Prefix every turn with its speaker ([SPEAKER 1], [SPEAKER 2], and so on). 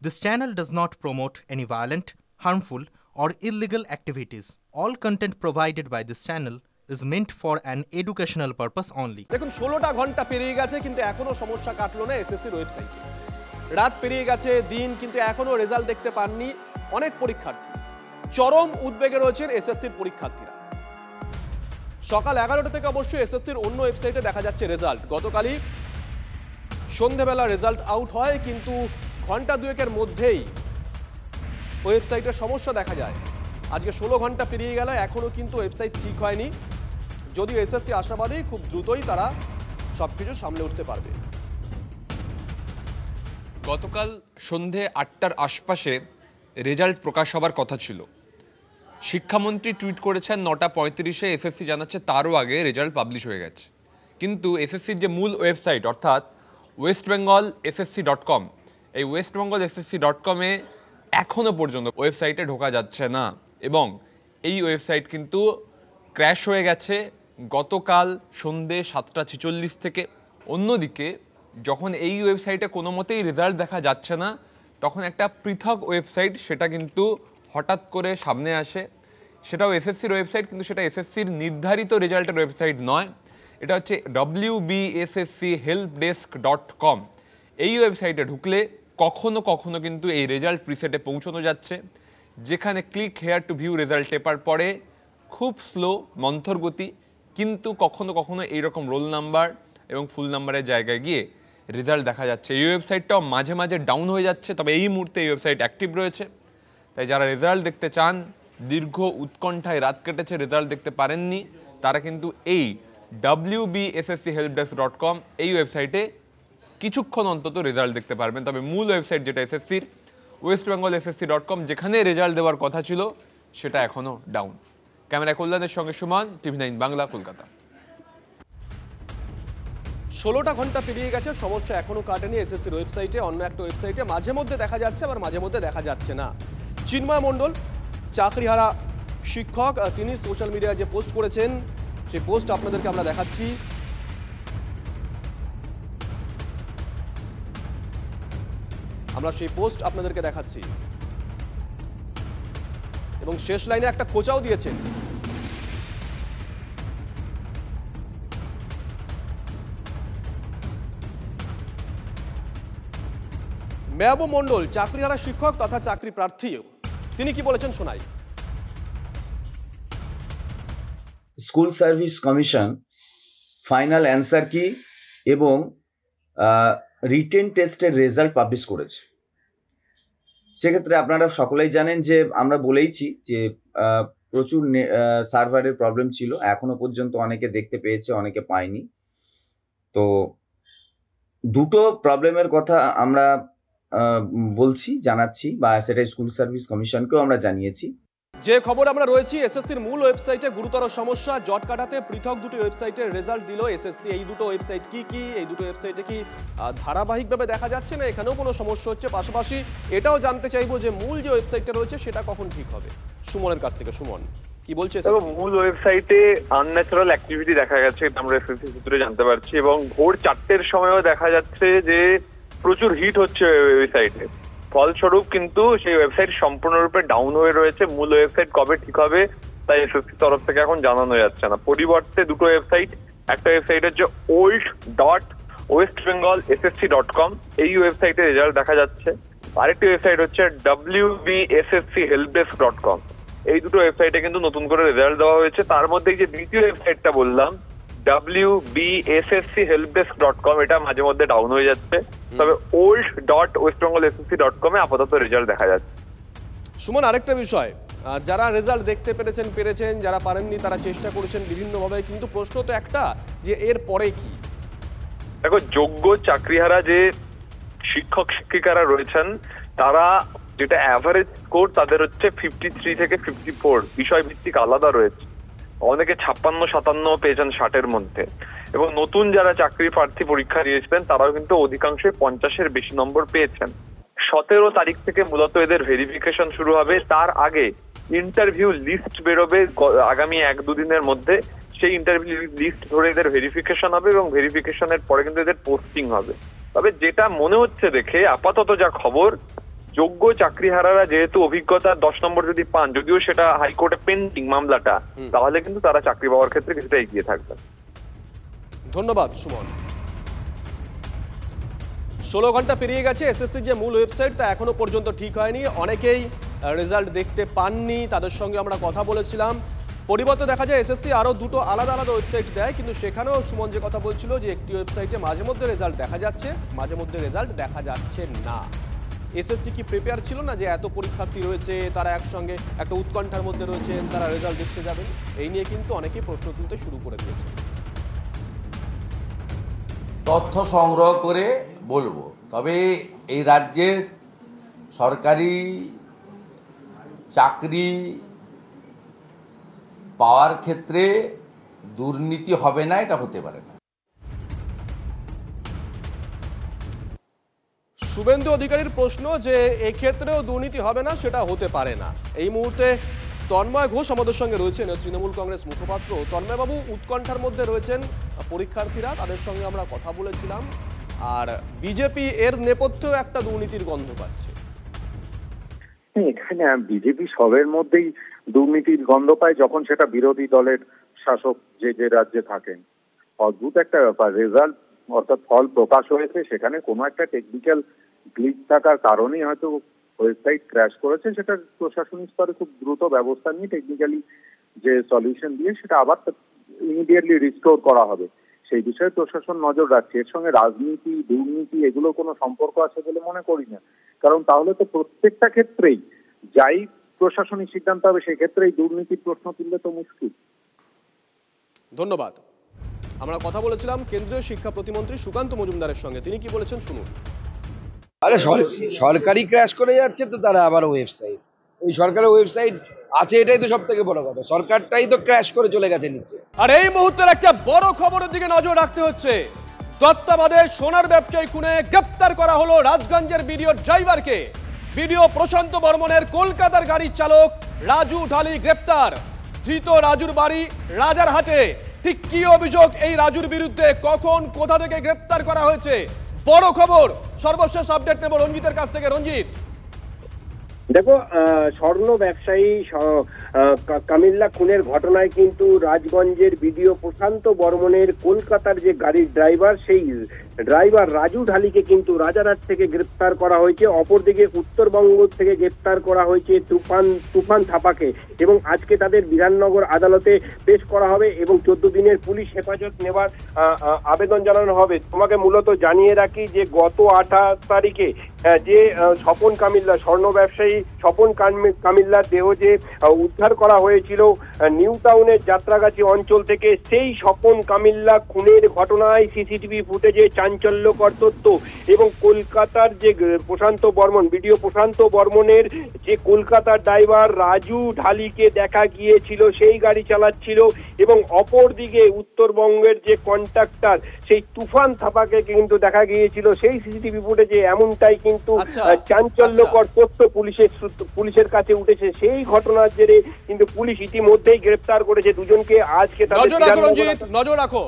[SPEAKER 1] This channel does not promote any violent, harmful, or illegal activities. All content provided by this channel is meant for an educational purpose only.
[SPEAKER 2] দেখুন 16টা ঘন্টা পেরিয়ে গেছে কিন্তু এখনো সমস্যা কাটলো না এসএসসির ওয়েবসাইটে। রাত পেরিয়ে গেছে দিন কিন্তু এখনো রেজাল্ট দেখতে পাননি অনেক পরীক্ষার্থী। চরম উদ্বেগে রয়েছেন এসএসসির পরীক্ষার্থীরা। সকাল 11টা থেকে অবশ্যই এসএসসির অন্য ওয়েবসাইটে দেখা যাচ্ছে রেজাল্ট। গতকালই সন্ধ্যাবেলা রেজাল্ট আউট হয় কিন্তু ঘন্টা দুয়েকের মধ্যেই ওয়েবসাইটের সমস্যা দেখা যায়। আজকে 16 ঘন্টা পেরিয়ে গেল এখনো কিন্তু ওয়েবসাইট ঠিক হয়নি। যদিও এসএসসি আশাবাদী খুব দ্রুতই তারা সবকিছু সামলে উঠতে পারবে।
[SPEAKER 3] গতকাল সন্ধে 8টার আশপাশে রেজাল্ট প্রকাশ হবার কথা ছিল। শিক্ষামন্ত্রী টুইট করেছেন 9:35-এ এসএসসি জানাচ্ছে তারও আগে রেজাল্ট পাবলিশ হয়ে গেছে। কিন্তু এসএসসির যে মূল ওয়েবসাইট অর্থাৎ westbengalssc.com, এই westbengalssc.com-এ এখনও পর্যন্ত ওয়েবসাইটে ঢোকা যাচ্ছে না এবং এই ওয়েবসাইট কিন্তু ক্র্যাশ হয়ে গেছে গতকাল সন্ধে 7:46 থেকে। অন্যদিকে যখন এই ওয়েবসাইটে কোনো মতেই রেজাল্ট দেখা যাচ্ছে না তখন একটা পৃথক ওয়েবসাইট সেটা কিন্তু হঠাৎ করে সামনে আসে। সেটাও এসএসসির ওয়েবসাইট কিন্তু সেটা এসএসসির নির্ধারিত রেজাল্টের ওয়েবসাইট নয়, এটা হচ্ছে wbsschelpdesk.com। এই ওয়েবসাইটে ঢুকলে কখনো কখনো কিন্তু এই রেজাল্ট প্রিসেটে পৌঁছানো যাচ্ছে, যেখানে click here to view result টেপার পরে খুব স্লো মন্থর গতি, কিন্তু কখনো কখনো এইরকম রোল নাম্বার এবং ফুল নাম্বারের জায়গায় গিয়ে রেজাল্ট দেখা যাচ্ছে। এই ওয়েবসাইটটাও মাঝে মাঝে ডাউন হয়ে যাচ্ছে, তবে এই মুহূর্তে এই ওয়েবসাইট অ্যাক্টিভ রয়েছে। তাই যারা রেজাল্ট দেখতে চান, দীর্ঘ উৎকণ্ঠায় রাত কেটেছে রেজাল্ট দেখতে পারেননি, তারা কিন্তু এই wbsschelpdesk.com এই ওয়েবসাইটে কিছুক্ষণ অন্তত রেজাল্ট দেখতে পারবেন। তবে মূল ওয়েবসাইট যেটা এসএসসির westbengalssc.com, যেখানে রেজাল্ট দেওয়ার কথা ছিল সেটা এখনও ডাউন। ক্যামেরা কল্যাণের সঙ্গে সুমন, TV9 বাংলা, কলকাতা।
[SPEAKER 2] 16টা ঘন্টা পেরিয়ে গেছে, সমস্যা এখনো কাটেনি এসএসসির ওয়েবসাইটে। অন্য একটা ওয়েবসাইটে মাঝে মধ্যে দেখা যাচ্ছে আবার মাঝে মধ্যে দেখা যাচ্ছে না। চিন্ময় মণ্ডল চাকরিহারা শিক্ষক, তিনি সোশ্যাল মিডিয়ায় যে পোস্ট করেছেন সেই পোস্ট আপনাদেরকে আমরা দেখাচ্ছি। আমরা সেই পোস্ট আপনাদেরকে দেখাচ্ছি এবং শেষ লাইনে একটা খোঁচাও দিয়েছেন। মেহবুব মণ্ডল চাকরিহারা শিক্ষক তথা চাকরি প্রার্থী, তিনি কি বলেছেন শোনাই।
[SPEAKER 4] School service commission final answer কি এবং রিটেন টেস্টের রেজাল্ট পাবলিশ করেছে। সেক্ষেত্রে আপনারা সকলেই জানেন যে আমরা বলেইছি যে প্রচুর সার্ভারের প্রবলেম ছিল, এখনো পর্যন্ত অনেকে দেখতে পেয়েছে অনেকে পায়নি। তো দুটো প্রবলেমের কথা আমরা বলছি, জানাচ্ছি, বা সেটা স্কুল সার্ভিস কমিশনকেও আমরা জানিয়েছি।
[SPEAKER 2] যে খবর আমরা রয়েছি, এসএসসির মূল ওয়েবসাইটে গুরুতর সমস্যা, জট কাটাতে পৃথক দুটি ওয়েবসাইটের রেজাল্ট দিল এসএসসি। এই দুটো ওয়েবসাইট কি কি, এই দুটো ওয়েবসাইটে কি ধারাবাহিকভাবে দেখা যাচ্ছে না এখানেও কোনো সমস্যা হচ্ছে? পাশাপাশি এটাও জানতে চাইবো যে মূল যে ওয়েবসাইটটা রয়েছে সেটা কখন ঠিক হবে। সুমনের কাছ থেকে সুমন কি বলছে?
[SPEAKER 5] মূল ওয়েবসাইটে আনন্যাচারাল অ্যাক্টিভিটি দেখা গেছে, আমরা এসএসসি সূত্রে জানতে পারছি, এবং ভোর 4টের সময়ও দেখা যাচ্ছে যে প্রচুর হিট হচ্ছে ওয়েবসাইটে। ফলস্বরূপ কিন্তু সেই ওয়েবসাইট সম্পূর্ণরূপে ডাউন হয়ে রয়েছে। মূল ওয়েবসাইট কবে ঠিক হবে তাই এসএসসি তরফ থেকে এখন জানানো যাচ্ছে না। পরিবর্তে দুটো ওয়েবসাইট, একটা ওয়েবসাইট হচ্ছে old.westbengalssc.com, এই ওয়েবসাইটে রেজাল্ট দেখা যাচ্ছে। আরেকটি ওয়েবসাইট হচ্ছে wbsschelpdesk.com, এই দুটো ওয়েবসাইটে কিন্তু নতুন করে রেজাল্ট দেওয়া হয়েছে। তার মধ্যে যে দ্বিতীয় ওয়েবসাইটটা বললাম wbsschelpdesk.com, এটা মাঝে মধ্যে ডাউন হয়ে যাচ্ছে, তবে old.westbengalssc.com এ আপাতত রেজাল্ট দেখা যাচ্ছে।
[SPEAKER 2] সুমন, আরেকটা বিষয়, যারা রেজাল্ট দেখতে পেরেছেন, যারা পারেননি তারা চেষ্টা করেছেন বিভিন্নভাবে, কিন্তু প্রশ্ন তো একটা যে এর পরে কি?
[SPEAKER 5] দেখো, যোগ্য চাকরিহারা যে শিক্ষক শিক্ষিকারা রয়েছেন তারা যেটা অ্যাভারেজ স্কোর তাদের হচ্ছে 53 থেকে 54, বিষয় ভিত্তিক আলাদা রয়েছে। অনেকে 56-57 পেয়েছেন 60-এর মধ্যে, এবং নতুন যারা চাকরি প্রার্থী পরীক্ষা দিয়েছিলেন তারাও কিন্তু অধিকাংশই 50-এর বেশি নম্বর পেয়েছেন। 17 তারিখ থেকে মূলত এদের ভেরিফিকেশন শুরু হবে। তার আগে ইন্টারভিউ লিস্ট বেরোবে আগামী 1-2 দিনের মধ্যে। সেই ইন্টারভিউ লিস্ট ধরে এদের ভেরিফিকেশন হবে এবং ভেরিফিকেশনের পরে কিন্তু এদের পোস্টিং হবে। তবে যেটা মনে হচ্ছে দেখে আপাতত যা খবর, যোগ্য চাকরিহারারা যেহেতু অভিজ্ঞতা 10 নম্বর যদি পান, যদিও সেটা হাইকোর্টে পেন্ডিং মামলাটা, তাহলে কিন্তু তারা চাকরি পাওয়ার ক্ষেত্রে কিছুটা এগিয়ে থাকবে।
[SPEAKER 2] ধন্যবাদ সুমন। 16 ঘন্টা পেরিয়ে গেছে, এসএসসির যে মূল ওয়েবসাইট তা এখনো পর্যন্ত ঠিক হয়নি, অনেকেই রেজাল্ট দেখতে পাননি, তাদের সঙ্গে আমরা কথা বলেছিলাম। পরিবর্তে দেখা যায় এসএসসি আরও দুটো আলাদা আলাদা ওয়েবসাইট দেয়, কিন্তু সেখানেও সুমন যে কথা বলছিল যে একটি ওয়েবসাইটে মাঝে মধ্যে রেজাল্ট দেখা যাচ্ছে, মাঝে মধ্যে রেজাল্ট দেখা যাচ্ছে না। এসএসসি কি প্রিপেয়ার ছিল না যে এত পরীক্ষার্থী রয়েছে, তারা একসঙ্গে একটা উৎকণ্ঠার মধ্যে রয়েছেন, তারা রেজাল্ট দেখতে যাবেন? এই নিয়ে কিন্তু অনেকেই প্রশ্ন তুলতে শুরু করে দিয়েছে।
[SPEAKER 6] তথ্য সংগ্রহ করে বলবো, তবে এই রাজ্যের সরকারি চাকরি পাওয়ার ক্ষেত্রে দুর্নীতি হবে না, এটা হতে পারে না।
[SPEAKER 2] শুভেন্দু অধিকারীর প্রশ্ন যে এক্ষেত্রেও দুর্নীতি হবে না, সেটা হতে পারে না। এই মুহূর্তে তন্ময় ঘোষ আমাদের সঙ্গে রয়েছেন, তৃণমূল কংগ্রেস মুখপাত্র। তন্ময়বাবু, উৎকণ্ঠার মধ্যে রয়েছেন পরীক্ষার্থীরা, তাদের সঙ্গে আমরা কথা বলেছিলাম, আর বিজেপি এর নেপথ্যেও একটা দুর্নীতির গন্ধ পাচ্ছে।
[SPEAKER 7] এখানে বিজেপি সবের মধ্যেই দুর্নীতির গন্ধ পায় যখন সেটা বিরোধী দলের শাসক যে রাজ্যে থাকেন। অদ্ভুত একটা ব্যাপার, রেজাল্ট অর্থাৎ ফল প্রকাশ হয়েছে, সেখানে কোনো একটা টেকনিক্যাল গ্লিচ থাকার কারণেই হয়তো ওয়েবসাইট ক্র্যাশ করেছে, সেটা প্রশাসনিক স্তরে খুব দ্রুত ব্যবস্থা নিয়ে টেকনিক্যালি যে সলিউশন দিয়ে সেটা আবার ইমিডিয়েটলি রিস্টোর করা হবে, সেই বিষয়ে প্রশাসন নজর রাখছে। এর সঙ্গে রাজনীতি, দুর্নীতি এগুলো কোনো সম্পর্ক আছে বলে মনে করি না, কারণ তাহলে তো প্রত্যেকটা ক্ষেত্রেই যাই প্রশাসনিক সিদ্ধান্ত হবে সেক্ষেত্রেই দুর্নীতির প্রশ্ন তুললে তো মুশকিল।
[SPEAKER 2] ধন্যবাদ। আমরা কথা বলেছিলাম কেন্দ্রীয় শিক্ষা প্রতিমন্ত্রী সুকান্ত মজুমদারের সঙ্গে, তিনি কি বলেছেন শুনুন।
[SPEAKER 8] আরে সরকারি ক্র্যাশ করে যাচ্ছে তো তারা আবার ওয়েবসাইট, এই সরকারের ওয়েবসাইট আছে, এটাই তো সব থেকে বড় কথা, সরকারটাই তো ক্র্যাশ করে চলে গেছে নিচে।
[SPEAKER 2] আর এই মুহূর্তের একটা বড় খবরের দিকে নজর রাখতে হচ্ছে। দত্তাবাদের সোনার ব্যবসায়ী খুনে গ্রেপ্তার করা হলো রাজগঞ্জের বিডিও ড্রাইভারকে। বিডিও প্রশান্ত বর্মনের কলকাতার গাড়ির চালক রাজু ঢালি গ্রেপ্তার। ধৃত রাজুর বাড়ি রাজারহাটে। ঠিক কি অভিযোগ এই রাজুর বিরুদ্ধে, কখন কোথা থেকে গ্রেপ্তার করা হয়েছে, বড় খবর। সর্বশেষ আপডেট নেব রঞ্জিতের কাছ থেকে। রঞ্জিত,
[SPEAKER 9] দেখো, স্বর্ণ ব্যবসায়ী কামিল্লা খুনের ঘটনায় কিন্তু রাজগঞ্জের বিডিও প্রশান্ত বর্মনের কলকাতার যে গাড়ির ড্রাইভার, সেই ড্রাইভার রাজু ঢালিকে কিন্তু রাজারহাট থেকে গ্রেপ্তার করা হয়েছে। অপরদিকে উত্তরবঙ্গ থেকে গ্রেপ্তার করা হয়েছে তুফান থাপাকে, এবং আজকে তাদের বিধাননগর আদালতে পেশ করা হবে এবং 14 দিনের পুলিশ হেফাজত নেওয়ার আবেদন জানানো হবে। তোমাকে মূলত জানিয়ে রাখি যে গত 28 তারিখে যে স্বপন কামিল্লা, স্বর্ণ ব্যবসায়ী স্বপন কামিল্লার দেহ যে উদ্ধার করা হয়েছিল নিউ টাউনের যাত্রাগাছি অঞ্চল থেকে, সেই স্বপন কামিল্লা খুনের ঘটনায় সিসিটিভি ফুটেজে চাঞ্চল্যকর তথ্য, এবং কলকাতার যে প্রশান্ত বর্মন, বিডিও প্রশান্ত বর্মনের যে কলকাতার ড্রাইভার রাজু ঢালিকে দেখা গিয়েছিল, সেই গাড়ি চালাচ্ছিল, এবং অপরদিকে উত্তরবঙ্গের যে কন্ট্রাক্টর সেই তুফান থাপাকে কিন্তু দেখা গিয়েছিল সেই সিসিটিভি ফুটেজে। এমনটাই কিন্তু চাঞ্চল্যকর তথ্য পুলিশের কাছে উঠেছে। সেই ঘটনার জেরে কিন্তু পুলিশ ইতিমধ্যেই গ্রেপ্তার করেছে দুজনকে। আজকে
[SPEAKER 2] নজর রাখো।